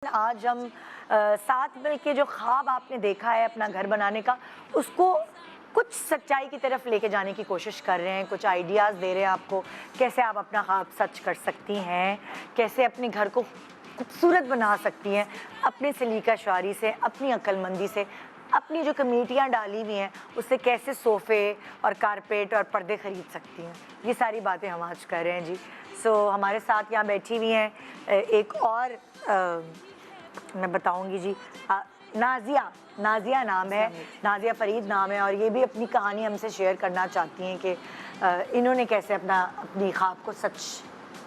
آج ہم ساتھ مل کے جو خواب آپ نے دیکھا ہے اپنا گھر بنانے کا، اس کو کچھ سچائی کی طرف لے کے جانے کی کوشش کر رہے ہیں، کچھ آئیڈیاز دے رہے ہیں آپ کو کیسے آپ اپنا خواب سچ کر سکتی ہیں، کیسے اپنے گھر کو خوبصورت بنا سکتی ہیں، اپنے سلیقہ شعاری سے، اپنی عقل مندی سے، اپنی جو کمیٹیاں ڈالی ہوئی ہیں اس سے کیسے صوفے اور کارپیٹ اور پردے خرید سکتی ہیں، یہ ساری باتیں ہم آج کر رہے ہیں جی۔ ہمارے ساتھ یہاں بیٹھی ہوئی ہیں ایک اور میں بتاؤں گی جی، نازیہ نام ہے، نازیہ فرید نام ہے، اور یہ بھی اپنی کہانی ہم سے شیئر کرنا چاہتی ہیں کہ انہوں نے کیسے اپنی خواب کو سچ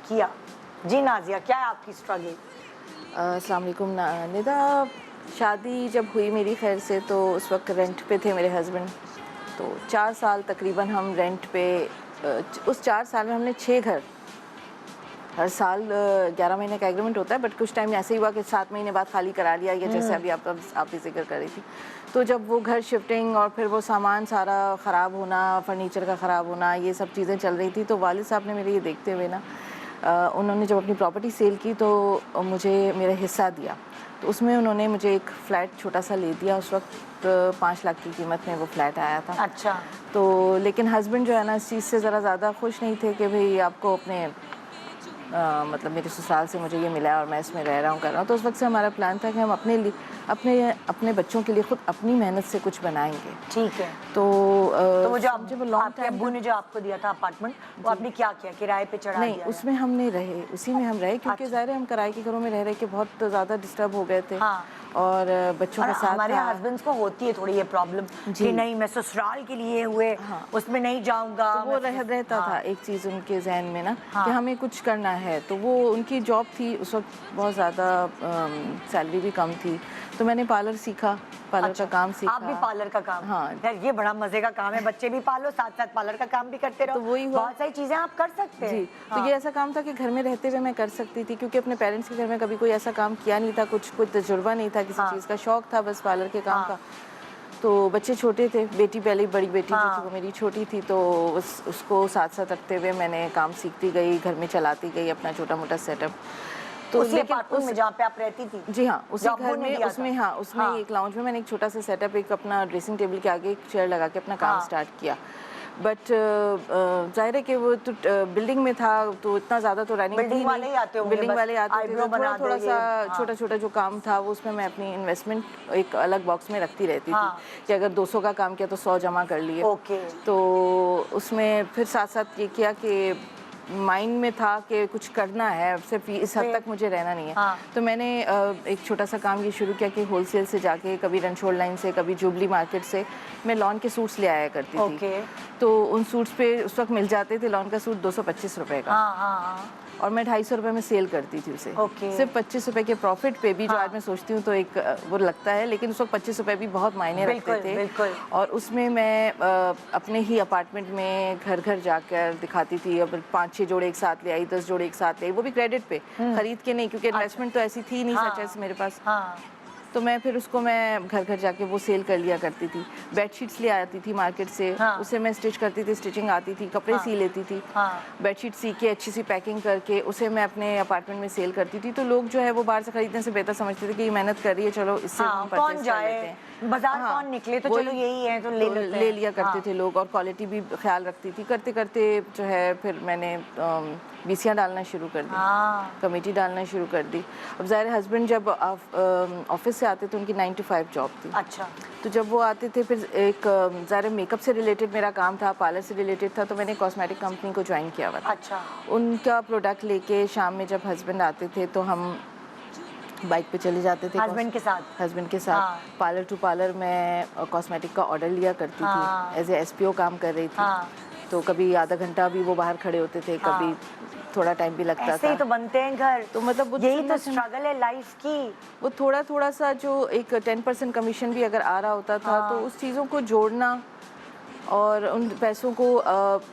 کیا۔ جی نازیہ، کیا ہے آپ کی اسٹرگل؟ السلام علیکم ندا، شادی جب ہوئی میری خیر سے تو اس وقت رینٹ پہ تھے میرے ہسبینڈ، تو 4 سال تقریباً ہم رینٹ پہ، اس 4 سال میں ہم نے 6 گھر، ہر سال 11 مہینے کا ایگریمنٹ ہوتا ہے، بٹ کچھ ٹائم ایسے ہی ہوا کہ 7 مہینے بعد خالی کرا لیا، یا جیسے ابھی آپ بھی ذکر کر رہی تھی۔ تو جب وہ گھر شفٹنگ اور پھر وہ سامان سارا خراب ہونا، فرنیچر کا خراب ہونا، یہ سب چیزیں چل رہی تھی، تو والد صاحب نے میرے یہ دیکھتے ہوئے نا، انہوں نے جب اپنی پراپرٹی سیل کی تو مجھے میرا حصہ دیا، تو اس میں انہوں نے مجھے ایک فلیٹ چھوٹا سا لے دیا، اس وقت 5 لاکھ کی قیمت میں وہ فلیٹ آیا تھا۔ اچھا۔ تو لیکن ہسبینڈ جو ہے نا اس چیز سے ذرا زیادہ خوش نہیں تھے کہ بھئی آپ کو اپنے مطلب میرے سسرال سے مجھے یہ ملا ہے اور میں اس میں رہ رہا ہوں کر رہا ہوں، تو اس وقت سے ہمارا پلان تھا کہ ہم اپنے لیے اپنے بچوں کے لیے خود اپنی محنت سے کچھ بنائیں گے۔ ٹھیک ہے۔ تو وہ جو آپ کے ابو نے جو آپ کو دیا تھا اپارٹمنٹ، وہ آپ نے کیا کیا، کرائے پہ چڑھا نہیں، دیا؟ اس میں ہم نہیں رہے، اسی میں ہم رہے، کیونکہ ظاہر ہے ہم کرائے کے گھروں میں رہ رہے کہ بہت زیادہ ڈسٹرب ہو گئے تھے، اور بچوں کے ساتھ ہمارے ہسبینڈز کو ہوتی ہے تھوڑی یہ پرابلم کہ نہیں میں سسرال کے لیے ہوئے اس میں نہیں جاؤں گا، تو وہ رہتا تھا ایک چیز ان کے ذہن میں نا کہ ہمیں کچھ کرنا ہے۔ تو وہ ان کی جاب تھی اس وقت، بہت زیادہ سیلری بھی کم تھی، تو میں نے پارلر سیکھا، پارلر کا کام سیکھا۔ آپ بھی پارلر کا کام؟ ہاں یار یہ بڑا مزے کا کام ہے، بچے بھی پالو، ساتھ ساتھ پارلر کا کام بھی کرتے رہو، تو وہی ہوا، بہت ساری چیزیں آپ کر سکتے ہیں۔ جی، تو یہ ایسا کام تھا کہ گھر میں رہتے ہوئے میں کر سکتی تھی، کیونکہ اپنے پیرنٹس کے گھر میں کبھی کوئی ایسا کام کیا نہیں تھا، کوئی تجربہ نہیں تھا کسی چیز کا، شوق تھا بس پارلر کے کام کا۔ تو بچے چھوٹے تھے، بیٹی پہلے بڑی بیٹی جو تھی وہ میری چھوٹی تھی، تو اس کو ساتھ ساتھ رکھتے ہوئے میں نے کام سیکھتی گئی، گھر میں چلاتی گئی اپنا چھوٹا موٹا سیٹ اپ۔ تو اسی اپارٹمنٹ میں جہاں پہ آپ رہتی تھی؟ جی ہاں، اسی گھر میں، اس میں ایک لاؤنج میں نے ایک چھوٹا سا سیٹ اپ، ایک اپنا ڈریسنگ ٹیبل کے آگے ایک چیئر لگا کے اپنا کام سٹارٹ کیا۔ بٹ ظاہر ہے کہ وہ تو بلڈنگ میں تھا، تو اتنا زیادہ تو رننگ تھی نہیں، بلڈنگ والے آتے تھے، تھوڑا سا چھوٹا چھوٹا جو کام تھا وہ اس میں میں اپنی انویسٹمنٹ ایک الگ باکس میں رکھتی رہتی تھی کہ اگر 200 کا کام کیا تو 100 جمع کر لیے۔ تو اس میں پھر ساتھ ساتھ یہ کیا کہ مائنڈ میں تھا کہ کچھ کرنا ہے، صرف اس حد تک مجھے رہنا نہیں ہے، تو میں نے ایک چھوٹا سا کام یہ شروع کیا کہ ہول سیل سے جا کے، کبھی رنچوڑ لائن سے، کبھی جوبلی مارکیٹ سے میں لان کے سوٹس لے آیا کرتی تھی۔ تو ان سوٹس پہ اس وقت مل جاتے تھے، لان کا سوٹ 225 روپے کا، اور میں 250 روپے میں سیل کرتی تھی اسے، صرف 25 روپے کے پروفٹ پہ بھی، جو آج میں سوچتی ہوں تو ایک وہ لگتا ہے، لیکن اس وقت 25 روپے بھی بہت معنی رکھتے تھے۔ اور اس میں میں اپنے ہی اپارٹمنٹ میں گھر گھر جا کر دکھاتی تھی، اب 5-6 جوڑے ایک ساتھ لے آئی، 10 جوڑے ایک ساتھ لے آئی، وہ بھی کریڈٹ پہ، خرید کے نہیں، کیونکہ انویسٹمنٹ تو ایسی تھی نہیں سچ ایسے میرے پاس۔ تو میں پھر اس کو میں گھر گھر جا کے وہ سیل کر لیا کرتی تھی۔ بیڈ شیٹس لے آتی تھی مارکیٹ سے، اسے میں اسٹچ کرتی تھی، اسٹچنگ آتی تھی، کپڑے سی لیتی تھی، بیڈ شیٹ سی کے اچھی سی پیکنگ کر کے اسے میں اپنے اپارٹمنٹ میں سیل کرتی تھی۔ تو لوگ جو ہے وہ باہر سے خریدنے سے بہتر سمجھتے تھے کہ یہ محنت کر رہی ہے، چلو اس سے ہم پرچیز کر لیتے ہیں، بازار کون نکلے تو چلو یہی ہے تو لے لیا کرتے تھے لوگ، اور کوالٹی بھی خیال رکھتی تھی۔ کرتے کرتے جو ہے پھر میں نے بیسیاں ڈالنا شروع کر دی، کمیٹی ڈالنا شروع کر دی۔ اب ظاہر ہسبینڈ جب آفس سے آتے تو ان کی 9 to 5 جاب تھی، اچھا، تو جب وہ آتے تھے پھر ایک ظاہر میک اپ سے ریلیٹڈ میرا کام تھا، پارلر سے ریلیٹڈ تھا، تو میں نے کاسمیٹک کمپنی کو جوائن کیا ہوا تھا۔ اچھا، ان کا پروڈکٹ لے کے شام میں جب ہسبینڈ آتے تھے تو ہم بائک پہ چلے جاتے تھے ہسبینڈ کے ساتھ، پارلر ٹو پارلر میں کاسمیٹک کا آرڈر لیا کرتی تھی، ایز اے SPO کام کر رہی تھی، تو کبھی آدھا گھنٹہ بھی وہ باہر کھڑے ہوتے تھے، کبھی تھوڑا ٹائم بھی لگتا تھا۔ ایسے ہی تو بنتے ہیں گھر، تو مطلب یہی تو اسٹرگل ہے لائف کی۔ وہ تھوڑا تھوڑا سا جو ایک 10% کمیشن بھی اگر آ رہا ہوتا تھا تو اس چیزوں کو جوڑنا اور ان پیسوں کو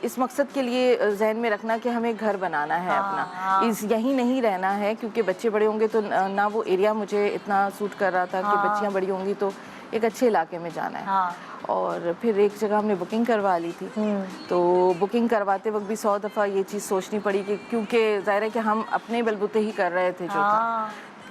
اس مقصد کے لیے ذہن میں رکھنا کہ ہمیں گھر بنانا ہے اپنا، یہیں نہیں رہنا ہے، کیونکہ بچے بڑے ہوں گے تو نہ وہ ایریا مجھے اتنا سوٹ کر رہا تھا کہ بچیاں بڑی ہوں گی تو ایک اچھے علاقے میں جانا ہے۔ اور پھر ایک جگہ ہم نے بکنگ کروا لی تھی، تو بکنگ کرواتے وقت بھی 100 دفعہ یہ چیز سوچنی پڑی کہ کیونکہ ظاہر ہے کہ ہم اپنے بلبوتے ہی کر رہے تھے جو تھا،